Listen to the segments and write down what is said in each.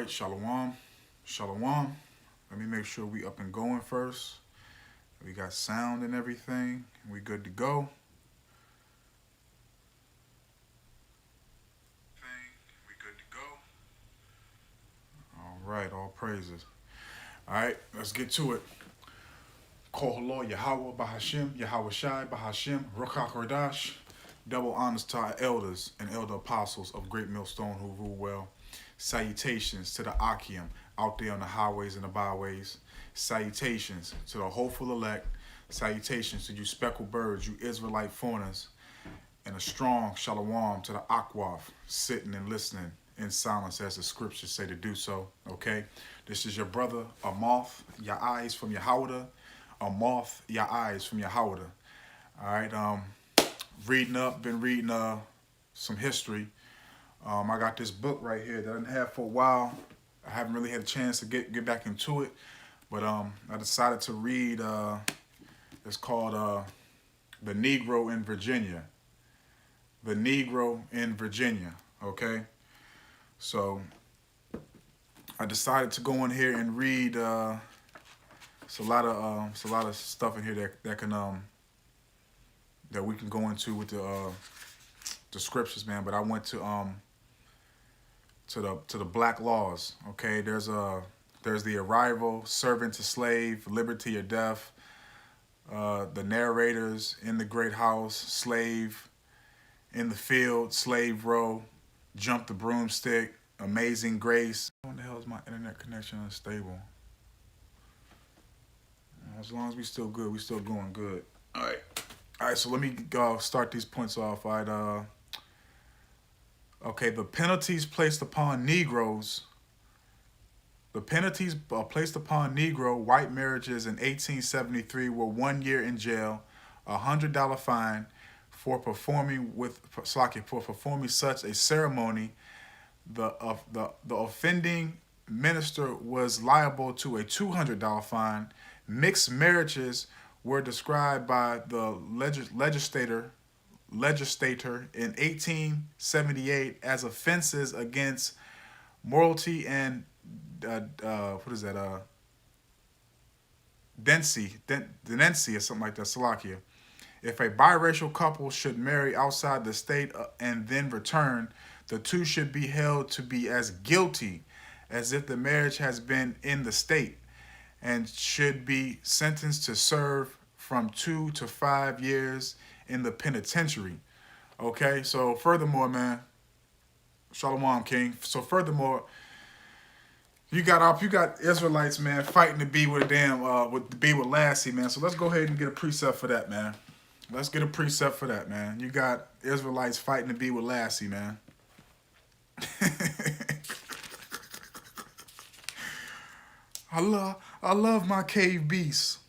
right, shalom, shalom. Let me make sure we up and going first. We got sound and everything. We good to go. We good to go. All right, all praises. All right, let's get to it. Kohalo Yahweh Bahashim, Yahweh Shai Bahashim, Ruach HaKodesh. Double honors to our elders and elder apostles of Great Millstone who rule well. Salutations to the Akim out there on the highways and the byways. Salutations to the hopeful elect. Salutations to you speckled birds, you Israelite fauners. And a strong shalom to the Akwaf, sitting and listening in silence as the scriptures say to do so. Okay? This is your brother, Amoth, your eyes from Yahweh. Amoth, your eyes from Yahweh. All right, been reading some history. I got this book right here that I didn't have for a while. I haven't really had a chance to get back into it, but I decided to read. It's called "The Negro in Virginia." The Negro in Virginia. Okay, so I decided to go in here and read. It's a lot of stuff in here that can that we can go into with the scriptures, man. But I went to the Black Laws. Okay, there's the arrival, servant to slave, liberty or death. The narrators, in the great house, slave, in the field, slave row, jump the broomstick, amazing grace. What the hell is my internet connection unstable? As long as we still good, we still going good. All right. So let me start these points off. All right. Okay. The penalties placed upon Negroes. The penalties placed upon Negro white marriages in 1873 were 1 year in jail, $100 fine for performing such a ceremony. The offending minister was liable to a $200 fine. Mixed marriages were described by the legislator in 1878 as offenses against morality and decency or something like that, Salakia. If a biracial couple should marry outside the state and then return, the two should be held to be as guilty as if the marriage has been in the state, and should be sentenced to serve from 2 to 5 years in the penitentiary. Okay, so furthermore, man, Shalom King. So furthermore, you got Israelites, man, fighting to be with with Lassie, man. So let's go ahead and get a precept for that, man. Let's get a precept for that, man. You got Israelites fighting to be with Lassie, man. I love my cave beast.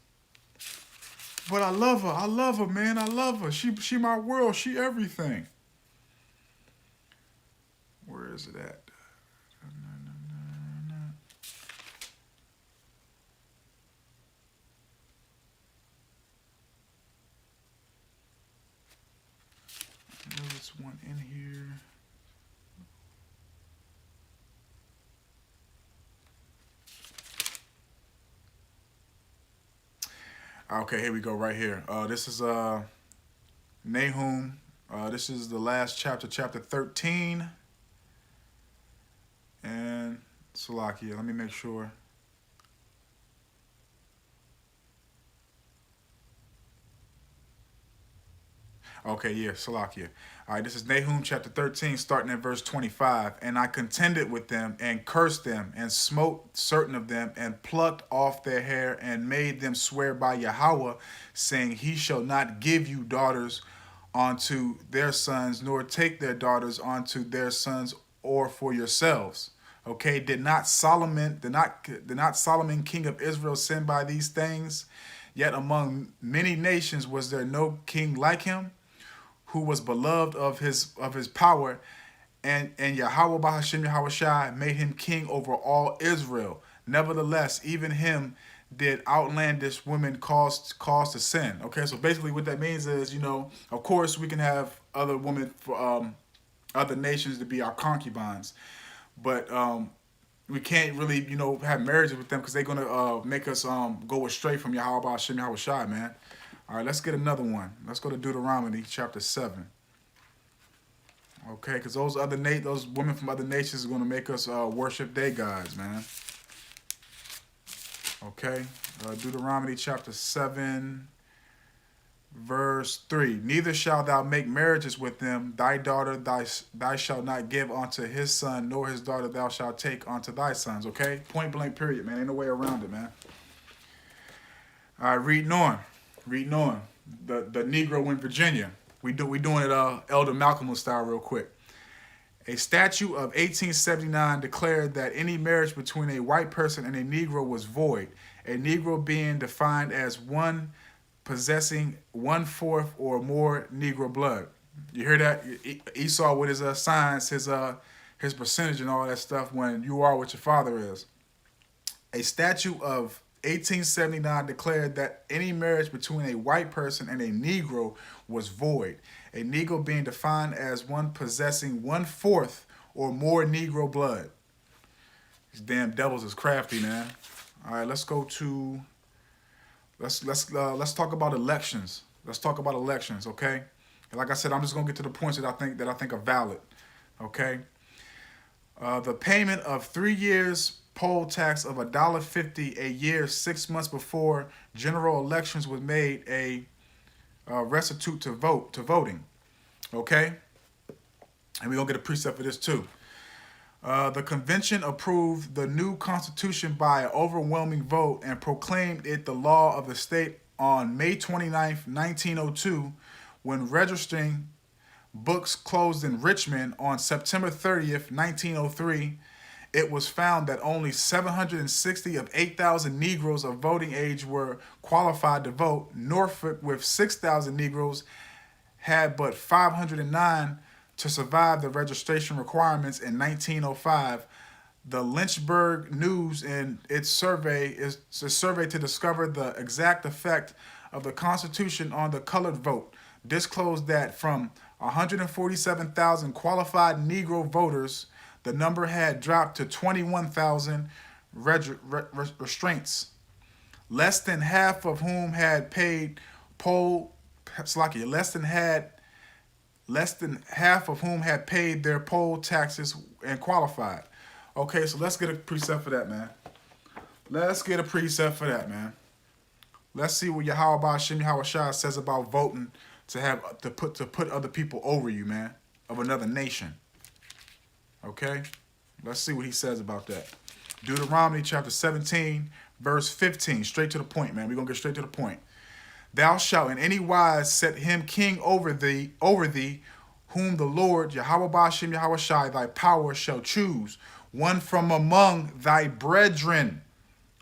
But I love her, man. I love her. She my world. She everything. Where is it at? There's one in here. Okay, here we go right here. This is Nahum. This is the last chapter, chapter 13. And Salakia, let me make sure. Okay, yeah, Salakia. All right, this is Nahum chapter 13, starting at verse 25. And I contended with them and cursed them and smote certain of them and plucked off their hair and made them swear by Yahweh, saying, He shall not give you daughters unto their sons, nor take their daughters unto their sons, or for yourselves. Okay, did not Solomon, king of Israel, sin by these things? Yet among many nations was there no king like him, who was beloved of his power, and Yahweh Bahashim Yahweh Shai made him king over all Israel. Nevertheless, even him did outlandish women cause to sin. Okay, so basically what that means is, of course we can have other women for other nations to be our concubines, but we can't really, you know, have marriages with them because they're gonna make us go astray from Yahweh Hashem Yahweh Shai, man. All right, let's get another one. Let's go to Deuteronomy chapter 7. Okay, because those women from other nations are gonna make us worship their gods, man. Okay, Deuteronomy chapter 7. Verse 3, neither shalt thou make marriages with them. Thy daughter thou shalt not give unto his son, nor his daughter thou shalt take unto thy sons. Okay? Point blank period, man. Ain't no way around it, man. All right, reading on. Reading on. The Negro in Virginia. We doing it Elder Malcolm style real quick. A statute of 1879 declared that any marriage between a white person and a Negro was void. A Negro being defined as one possessing 1/4 or more Negro blood. You hear that? Esau with his signs, his percentage and all that stuff when you are what your father is. A statute of 1879 declared that any marriage between a white person and a Negro was void. A Negro being defined as one possessing 1/4 or more Negro blood. These damn devils is crafty, man. All right, let's go to... Let's talk about elections. Let's talk about elections, okay? And like I said, I'm just gonna get to the points that I think are valid, okay? The payment of 3 years poll tax of $1.50 a year 6 months before general elections was made a restitute to voting, okay? And we're gonna get a precept for this too. The convention approved the new constitution by an overwhelming vote and proclaimed it the law of the state on May 29th, 1902, when registering books closed in Richmond on September 30th, 1903. It was found that only 760 of 8,000 Negroes of voting age were qualified to vote. Norfolk, with 6,000 Negroes, had but 509 to survive the registration requirements in 1905. The Lynchburg News in its survey is a survey to discover the exact effect of the Constitution on the colored vote. Disclosed that from 147,000 qualified Negro voters, the number had dropped to 21,000 restraints, less than half of whom had paid less than half of whom had paid their poll taxes and qualified. Okay, so let's get a precept for that, man. Let's get a precept for that, man. Let's see what Yahweh Hashem Yahweh Shai says about voting to put other people over you, man, of another nation. Okay? Let's see what he says about that. Deuteronomy chapter 17, verse 15. Straight to the point, man. We're going to get straight to the point. Thou shalt in any wise set him king over thee, whom the Lord, Yahweh Hashem Yahweh Shai, thy power shall choose, one from among thy brethren.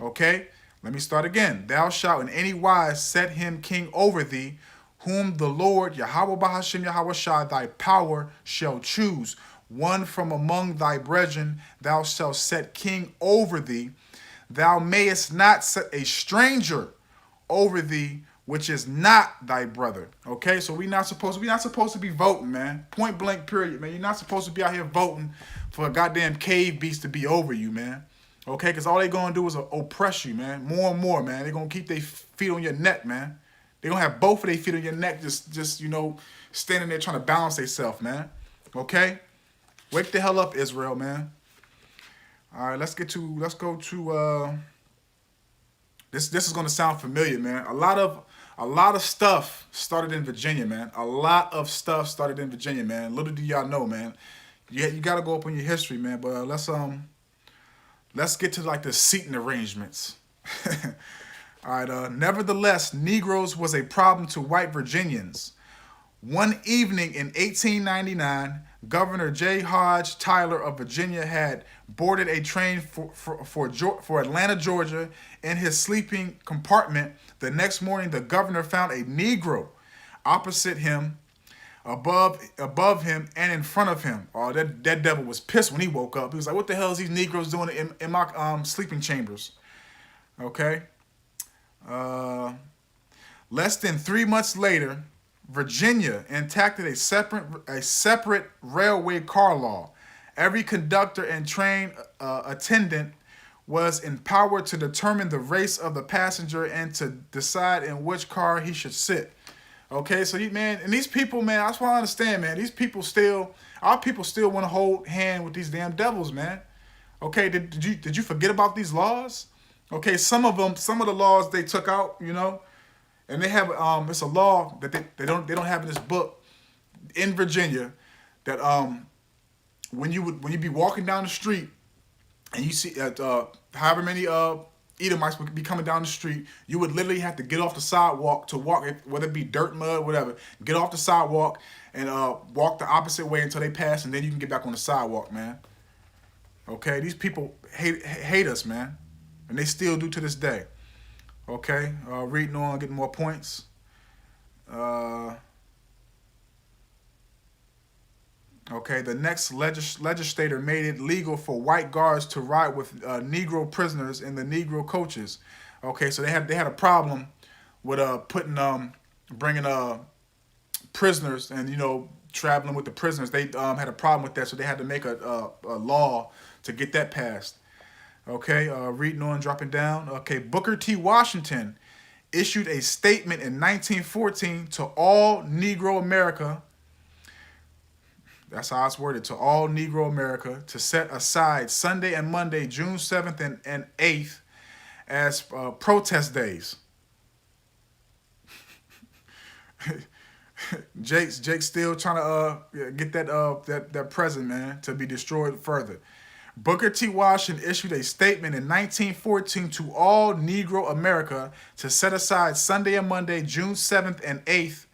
Okay? Let me start again. Thou shalt in any wise set him king over thee, whom the Lord, Yahweh Hashem Yahweh Shai, thy power shall choose, one from among thy brethren thou shalt set king over thee. Thou mayest not set a stranger over thee, which is not thy brother. Okay, so we're not supposed to be voting, man. Point blank, period, man. You're not supposed to be out here voting for a goddamn cave beast to be over you, man. Okay, because all they gonna do is oppress you, man. More and more, man. They're gonna keep their feet on your neck, man. They're gonna have both of their feet on your neck, just you know, standing there trying to balance themselves, man. Okay? Wake the hell up, Israel, man. All right, let's go to this is gonna sound familiar, man. A lot of stuff started in Virginia, man. A lot of stuff started in Virginia, man. Little do y'all know, man. You gotta go up on your history, man. But let's get to like the seating arrangements. All right. Nevertheless, Negroes was a problem to white Virginians. One evening in 1899, Governor J. Hodge Tyler of Virginia had boarded a train for Atlanta, Georgia. In his sleeping compartment, the next morning, the governor found a Negro opposite him, above him, and in front of him. Oh, that devil was pissed when he woke up. He was like, "What the hell is these Negroes doing in my sleeping chambers?" Okay. Less than 3 months later, Virginia enacted a separate railway car law. Every conductor and train attendant was empowered to determine the race of the passenger and to decide in which car he should sit. Okay, so man, and these people, man, that's what I understand, man. Our people still want to hold hand with these damn devils, man. Okay, did you forget about these laws? Okay, some of the laws they took out, and they have it's a law that they don't have in this book in Virginia that when you be walking down the street and you see however many Edomites would be coming down the street, you would literally have to get off the sidewalk to walk, whether it be dirt, mud, whatever. Get off the sidewalk and walk the opposite way until they pass, and then you can get back on the sidewalk, man. Okay, these people hate us, man, and they still do to this day. Okay, reading on, getting more points. Okay, the next legislator made it legal for white guards to ride with Negro prisoners in the Negro coaches. Okay, so they had a problem with bringing prisoners and traveling with the prisoners. They had a problem with that, so they had to make a law to get that passed. Okay, reading on, dropping down. Okay, Booker T. Washington issued a statement in 1914 to all Negro America. That's how it's worded, to all Negro America, to set aside Sunday and Monday, June 7th and 8th, as protest days. Jake's still trying to get that present, man, to be destroyed further. Booker T. Washington issued a statement in 1914 to all Negro America to set aside Sunday and Monday, June 7th and 8th,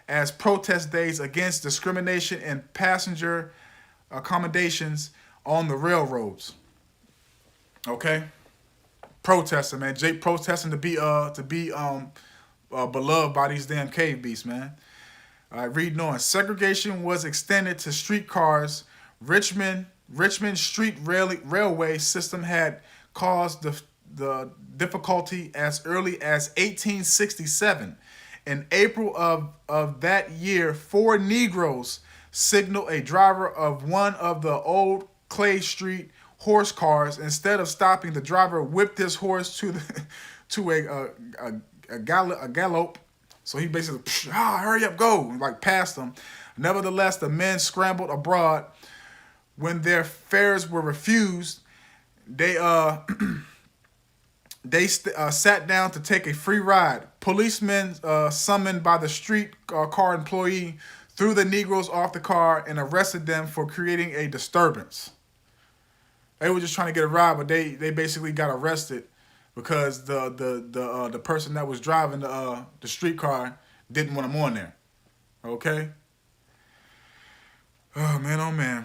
as protest days against discrimination in passenger accommodations on the railroads. Okay, protesting, man. Jake protesting to be beloved by these damn cave beasts, man. All right, reading on. Segregation was extended to streetcars. Richmond Street Railway system had caused the difficulty as early as 1867. In April of that year, 4 Negroes signaled a driver of one of the old Clay Street horse cars. Instead of stopping, the driver whipped his horse to a gallop. So he basically, hurry up, go, like past them. Nevertheless, the men scrambled abroad. When their fares were refused, they sat down to take a free ride. Policemen summoned by the street car employee threw the Negroes off the car and arrested them for creating a disturbance. They were just trying to get a ride, but they basically got arrested because the person that was driving the streetcar didn't want them on there. Okay. Oh man.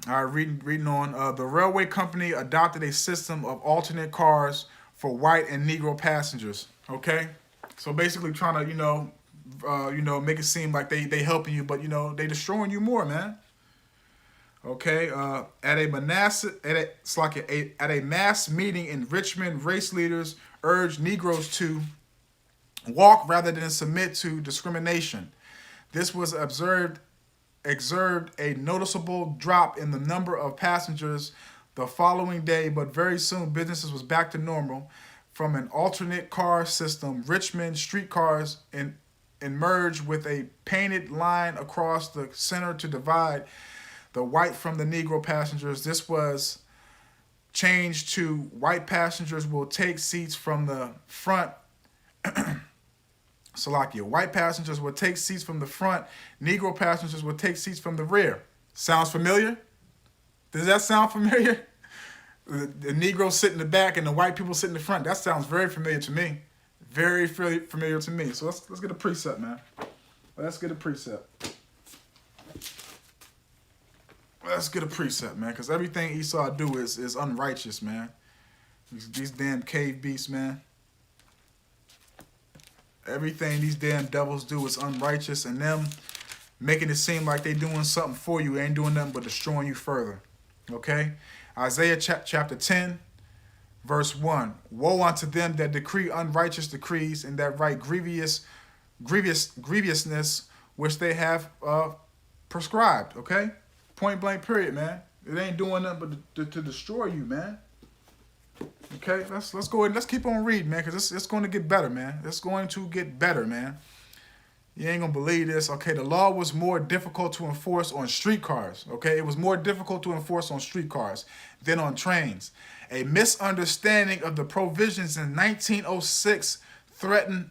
All right, reading on. The railway company adopted a system of alternate cars for white and Negro passengers. Okay, so basically trying to make it seem like they helping you, but they destroying you more, man. Okay, at a mass meeting in Richmond, race leaders urged Negroes to walk rather than submit to discrimination. This was observed a noticeable drop in the number of passengers the following day, but very soon businesses was back to normal. From an alternate car system, Richmond streetcars emerged with a painted line across the center to divide the white from the Negro passengers. This was changed to white passengers will take seats from the front. Salakia. White passengers will take seats from the front. Negro passengers will take seats from the rear. Sounds familiar? Does that sound familiar? The Negroes sit in the back and the white people sit in the front. That sounds very familiar to me. Very familiar to me. So let's get a precept, man. Let's get a precept. Man, because everything Esau do is unrighteous, man. These damn cave beasts, man. Everything these damn devils do is unrighteous, and them making it seem like they doing something for you ain't doing nothing but destroying you further. Okay? Isaiah chapter 10, verse 1. Woe unto them that decree unrighteous decrees and that write grievousness which they have prescribed. Okay? Point blank period, man. It ain't doing nothing but to destroy you, man. Okay, let's go ahead. Let's keep on reading, man, because it's going to get better, man. It's going to get better, man. You ain't gonna believe this. Okay, the law was more difficult to enforce on streetcars. Okay, it was more difficult to enforce on streetcars than on trains. A misunderstanding of the provisions in 1906 threatened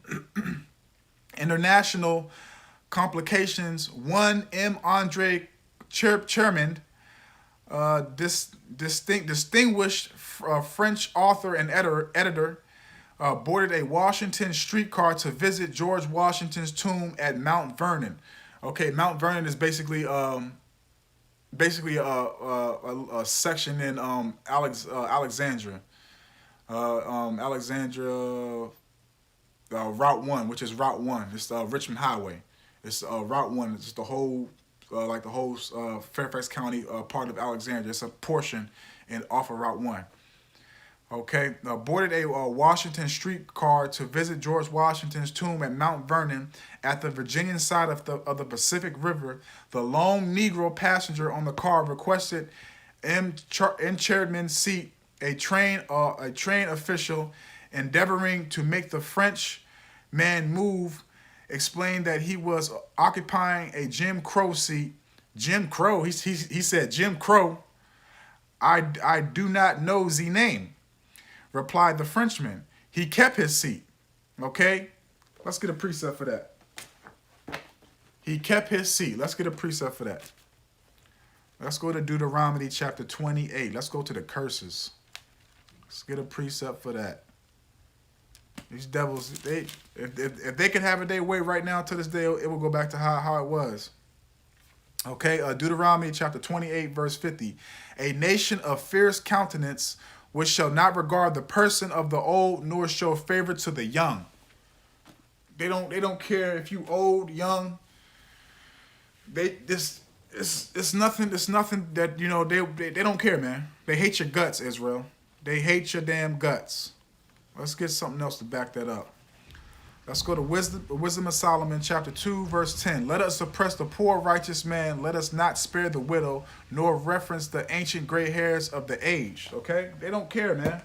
international complications. One M. Andre Chermond, distinguished French author and editor, boarded a Washington streetcar to visit George Washington's tomb at Mount Vernon. Okay, Mount Vernon is basically a section in Alexandria. Alexandria Route 1, which is Route 1. It's Richmond Highway. It's Route 1. It's the whole Fairfax County part of Alexandria. It's a portion off of Route 1. Okay, boarded a Washington streetcar to visit George Washington's tomb at Mount Vernon at the Virginian side of the Pacific River. The lone Negro passenger on the car requested in Chairman's seat. A train official, endeavoring to make the French man move, explained that he was occupying a Jim Crow seat. Jim Crow, he said, Jim Crow. I do not know the name, replied the Frenchman. He kept his seat. Okay? Let's get a precept for that. He kept his seat. Let's get a precept for that. Let's go to Deuteronomy chapter 28. Let's go to the curses. Let's get a precept for that. These devils, if they could have it their way right now to this day, it will go back to how it was. Okay, Deuteronomy chapter 28, verse 50. A nation of fierce countenance, which shall not regard the person of the old, nor show favor to the young. They don't care if you old, young. It's nothing that, they don't care, man. They hate your guts, Israel. They hate your damn guts. Let's get something else to back that up. Let's go to Wisdom of Solomon, chapter 2, verse 10. Let us oppress the poor righteous man. Let us not spare the widow, nor reference the ancient gray hairs of the aged. Okay? They don't care, man.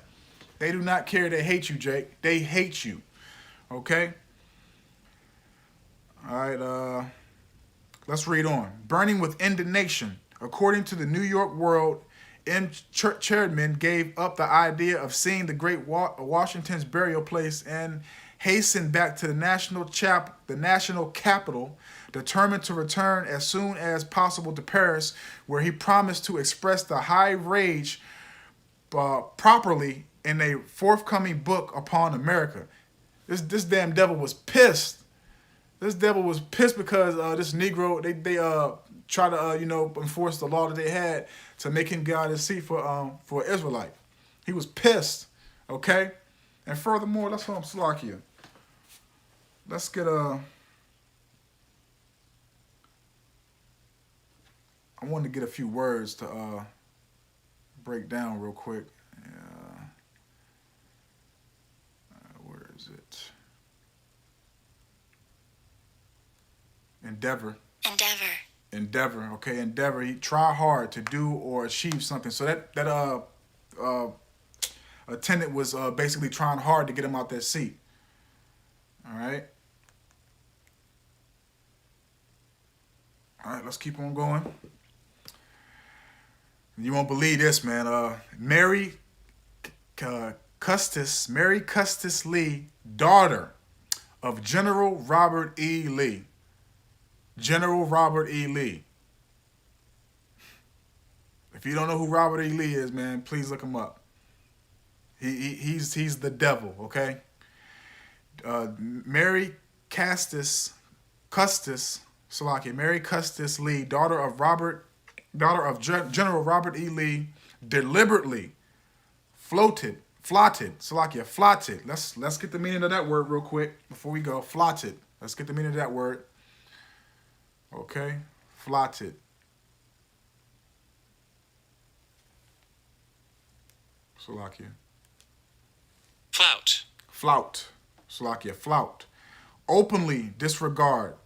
They do not care. They hate you, Jake. They hate you. Okay? All right. Let's read on. Burning with indignation. According to the New York World, M. Chairman gave up the idea of seeing the great Washington's burial place and hastened back to the national capital, determined to return as soon as possible to Paris, where he promised to express the high rage properly in a forthcoming book upon America. This damn devil was pissed. This devil was pissed because this Negro, they try to enforce the law that they had to make him get out of his seat for Israelite. He was pissed. Okay, and furthermore, let's Salakia. Let's get I wanted to get a few words to break down real quick. Where is it? Endeavor. Okay, endeavor. He try hard to do or achieve something. So that attendant was basically trying hard to get him out that seat. All right. All right, let's keep on going. You won't believe this, man. Mary Custis Lee, daughter of General Robert E. Lee. General Robert E. Lee. If you don't know who Robert E. Lee is, man, please look him up. He's the devil, okay? Mary Custis Lee, daughter of General Robert E. Lee, deliberately flaunted. Let's get the meaning of that word real quick before we go. Flaunted. Let's get the meaning of that word. Okay, flaunted. Salakia. Flout. Salakia, flout. Openly disregard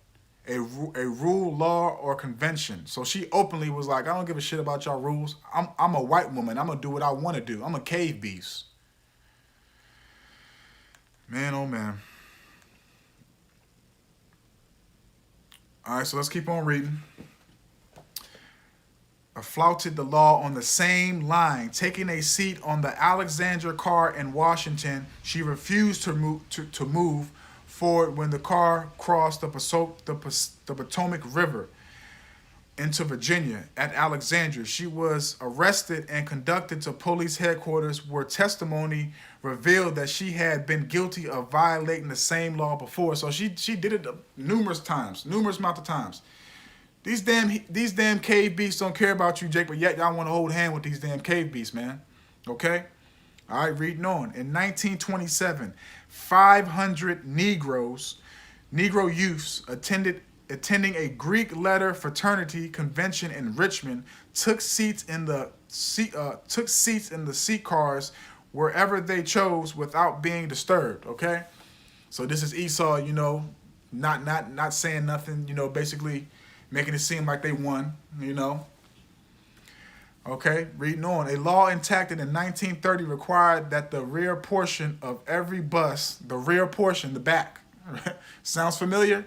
a rule, law, or convention. So she openly was like, I don't give a shit about y'all rules. I'm a white woman. I'm gonna do what I want to do. I'm a cave beast. Man, oh man. All right, so let's keep on reading. Flouted the law on the same line, taking a seat on the Alexandra car in Washington. She refused to move forward when the car crossed the Potomac River into Virginia. At Alexandria, she was arrested and conducted to police headquarters, where testimony revealed that she had been guilty of violating the same law before. So she did it numerous amount of times. These damn cave beasts don't care about you, Jake, but yet y'all want to hold hand with these damn cave beasts, man. Okay? All right, reading on. In 1927, 500 Negro youths attending a Greek letter fraternity convention in Richmond took seats in the seat cars wherever they chose without being disturbed. Okay? So this is Esau, you know, not saying nothing, you know, basically making it seem like they won, you know. Okay, reading on. A law enacted in 1930 required that the rear portion of every bus, the rear portion, the back, sounds familiar?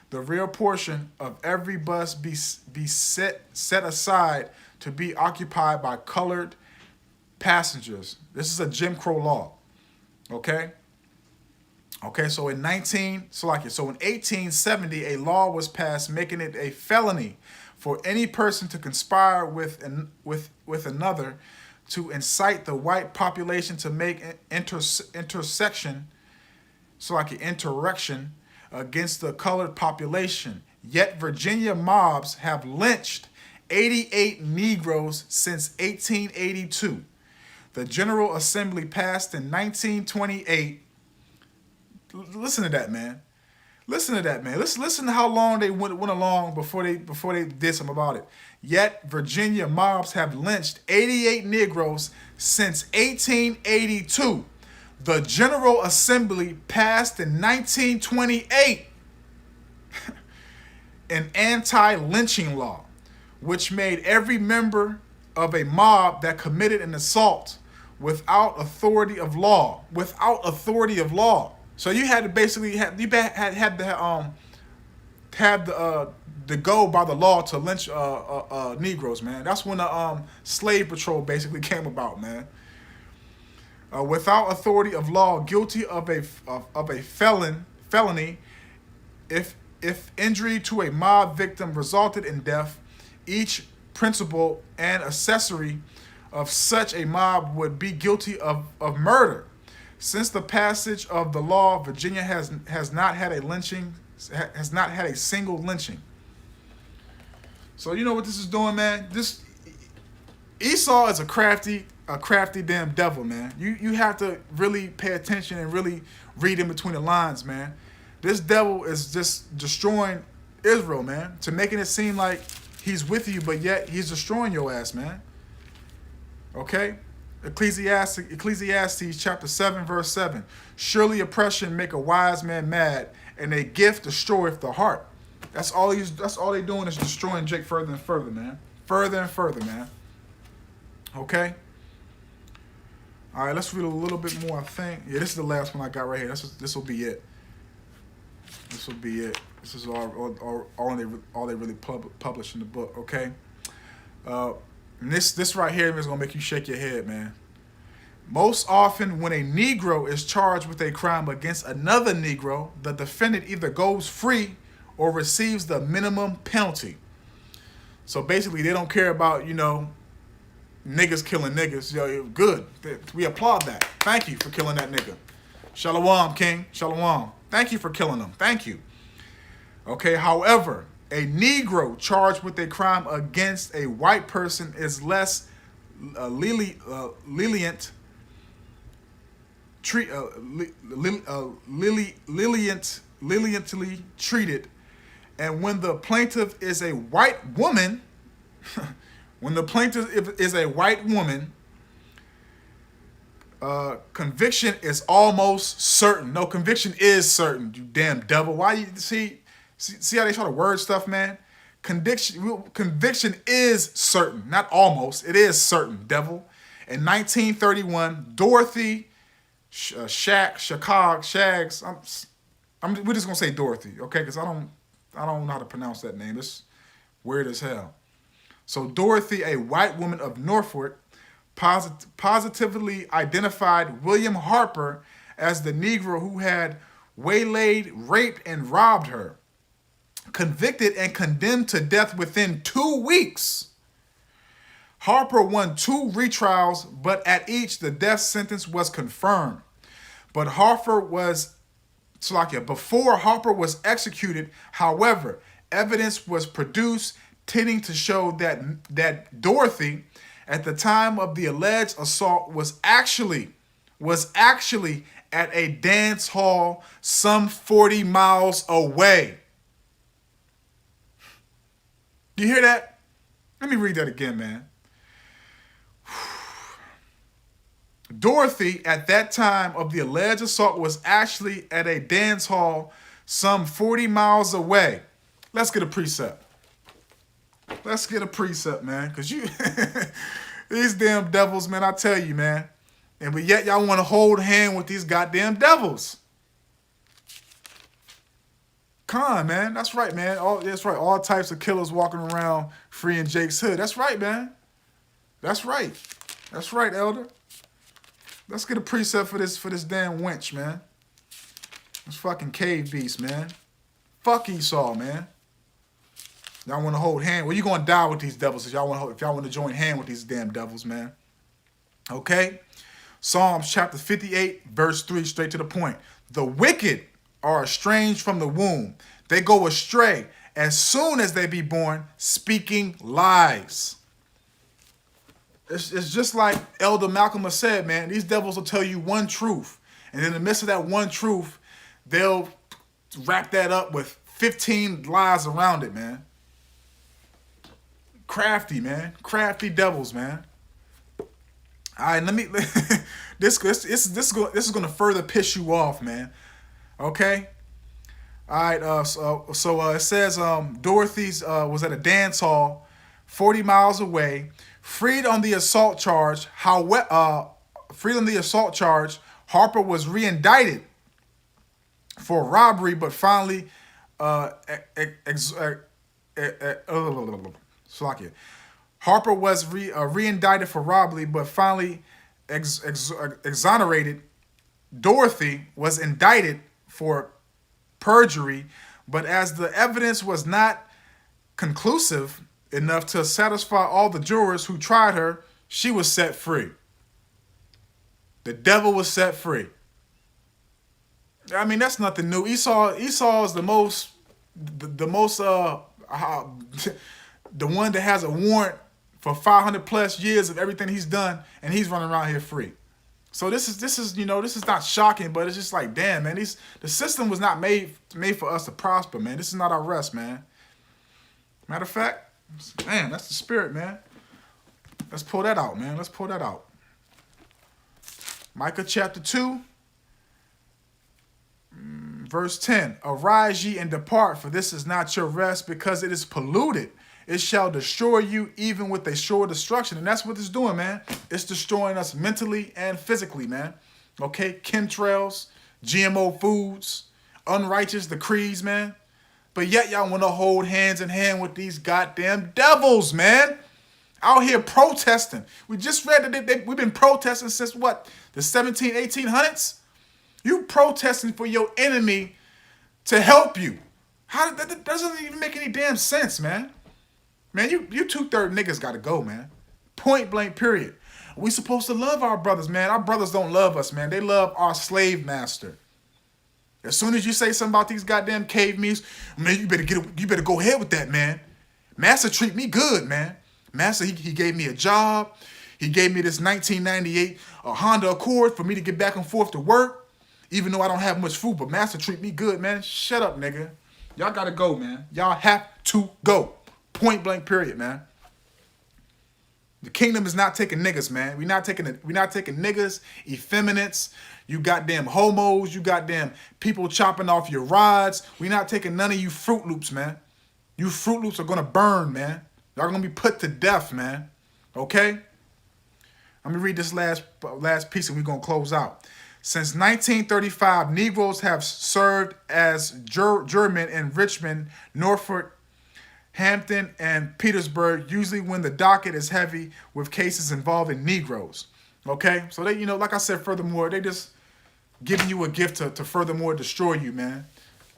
The rear portion of every bus be set aside to be occupied by colored passengers. This is a Jim Crow law. Okay? Okay, so in 1870, a law was passed making it a felony for any person to conspire with another to incite the white population to make insurrection against the colored population. Yet Virginia mobs have lynched 88 Negroes since 1882. The General Assembly passed in 1928. Listen to that, man. Listen to how long they went along before they did something about it. Yet Virginia mobs have lynched 88 Negroes since 1882. The General Assembly passed in 1928 an anti-lynching law, which made every member of a mob that committed an assault without authority of law. So you had to basically have to go by the law to lynch Negroes, man. That's when the slave patrol basically came about, man. Without authority of law, guilty of a felony, if injury to a mob victim resulted in death, each principal and accessory of such a mob would be guilty of murder. Since the passage of the law, Virginia has not had a single lynching. So you know what this is doing, man? This Esau is a crafty damn devil, man. You have to really pay attention and really read in between the lines, man. This devil is just destroying Israel, man, to making it seem like he's with you, but yet he's destroying your ass, man. Okay? Ecclesiastes chapter 7, verse 7. Surely oppression make a wise man mad, and a gift destroyeth the heart. That's all they doing is destroying Jake further and further, man. Further and further, man. Okay? All right, let's read a little bit more, I think. Yeah, this is the last one I got right here. This will be it. This will be it. This is all they really publish in the book, okay? And this right here is going to make you shake your head, man. Most often when a Negro is charged with a crime against another Negro, the defendant either goes free or receives the minimum penalty. So basically, they don't care about, you know, niggas killing niggas. Yo, good. We applaud that. Thank you for killing that nigga. Shalom, King. Shalom. Thank you for killing him. Thank you. Okay, however, a Negro charged with a crime against a white person is less leniently treated, and when the plaintiff is a white woman, conviction is almost certain. No, conviction is certain. You damn devil! Why you see? See how they try to word stuff, man? Conviction is certain, not almost. It is certain, devil. In 1931, Dorothy Shags. We're just gonna say Dorothy, okay? Because I don't know how to pronounce that name. It's weird as hell. So Dorothy, a white woman of Norfolk, positively identified William Harper as the Negro who had waylaid, raped, and robbed her. Convicted and condemned to death within 2 weeks. Harper won 2 retrials, but at each the death sentence was confirmed. But before Harper was executed, however, evidence was produced tending to show that Dorothy, at the time of the alleged assault, was actually at a dance hall some 40 miles away. You hear that? Let me read that again, man. Dorothy, at that time of the alleged assault, was actually at a dance hall some 40 miles away. Let's get a precept. Let's get a precept, man. Because these damn devils, man, I tell you, man. But yet y'all want to hold hand with these goddamn devils. Con, man. That's right, man. That's right. All types of killers walking around free in Jake's hood. That's right, man. That's right. That's right, Elder. Let's get a precept for this damn wench, man. This fucking cave beast, man. Fuck Esau, man. Y'all want to hold hand? Well, you gonna die with these devils if y'all want to join hand with these damn devils, man. Okay? Psalms chapter 58, verse 3, straight to the point. The wicked are estranged from the womb. They go astray as soon as they be born, speaking lies. It's just like Elder Malcolm has said, man. These devils will tell you one truth. And in the midst of that one truth, they'll wrap that up with 15 lies around it, man. Crafty, man. Crafty devils, man. All right, let me. This is going to further piss you off, man. Okay. All right. So it says Dorothy's was at a dance hall, 40 miles away, freed on the assault charge. Freed on the assault charge. Harper was reindicted for robbery, but finally Harper was reindicted for robbery, but finally exonerated. Dorothy was indicted for perjury, but as the evidence was not conclusive enough to satisfy all the jurors who tried her, she was set free. The devil was set free. I mean, that's nothing new. Esau is the one that has a warrant for 500 plus years of everything he's done, and he's running around here free. So this is not shocking, but it's just like, damn, man, the system was not made for us to prosper, man. This is not our rest, man. Matter of fact, man, that's the spirit, man. Let's pull that out, man. Let's pull that out. Micah chapter 2, verse 10. Arise ye and depart, for this is not your rest, because it is polluted. It shall destroy you even with a sure destruction. And that's what it's doing, man. It's destroying us mentally and physically, man. Okay? Chemtrails, GMO foods, unrighteous decrees, man. But yet y'all want to hold hands in hand with these goddamn devils, man. Out here protesting. We just read that we've been protesting since what? The 1800s? You protesting for your enemy to help you. That doesn't even make any damn sense, man. Man, you 2/3 niggas gotta go, man. Point blank, period. We supposed to love our brothers, man. Our brothers don't love us, man. They love our slave master. As soon as you say something about these goddamn cave meats, man, you better go ahead with that, man. Master treat me good, man. Master, he gave me a job. He gave me this 1998 Honda Accord for me to get back and forth to work, even though I don't have much food. But Master treat me good, man. Shut up, nigga. Y'all gotta go, man. Y'all have to go. Point blank, period, man. The kingdom is not taking niggas, man. We're not taking niggas, effeminates, you goddamn homos, you goddamn people chopping off your rods. We're not taking none of you Fruit Loops, man. You Fruit Loops are gonna burn, man. Y'all gonna be put to death, man. Okay? Let me read this last piece and we're gonna close out. Since 1935, Negroes have served as jurymen in Richmond, Norfolk, Hampton, and Petersburg, usually when the docket is heavy with cases involving Negroes. Okay? So they, like I said, furthermore, they just giving you a gift to furthermore destroy you, man.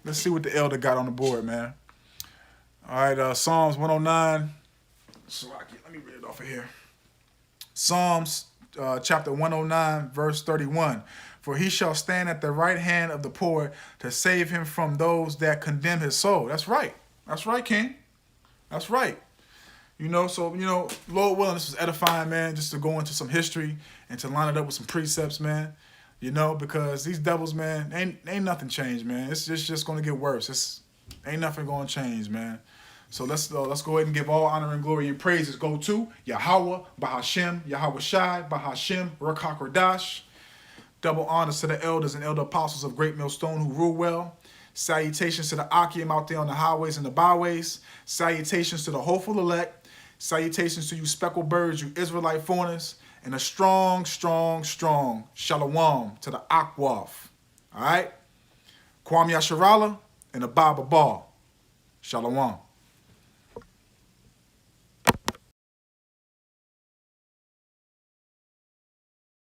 Let's see what the elder got on the board, man. All right, Psalms 109. Let me read it off of here. Psalms chapter 109, verse 31. For he shall stand at the right hand of the poor to save him from those that condemn his soul. That's right. That's right, King. That's right. So, Lord willing, this was edifying, man, just to go into some history and to line it up with some precepts, man. Because these devils, man, ain't nothing changed, man. It's just going to get worse. Ain't nothing going to change, man. So let's go ahead and give all honor and glory and praises go to Yahweh, Bahashem, Yahweh Shai, Bahashem, Ruach HaKodesh. Double honors to the elders and elder apostles of Great Millstone who rule well. Salutations to the Akim out there on the highways and the byways. Salutations to the hopeful elect. Salutations to you speckled birds, you Israelite foreigners. And a strong, strong, strong shalom to the Akwaf. All right? Kwame Yasharala and the Baba Ball. Shalom.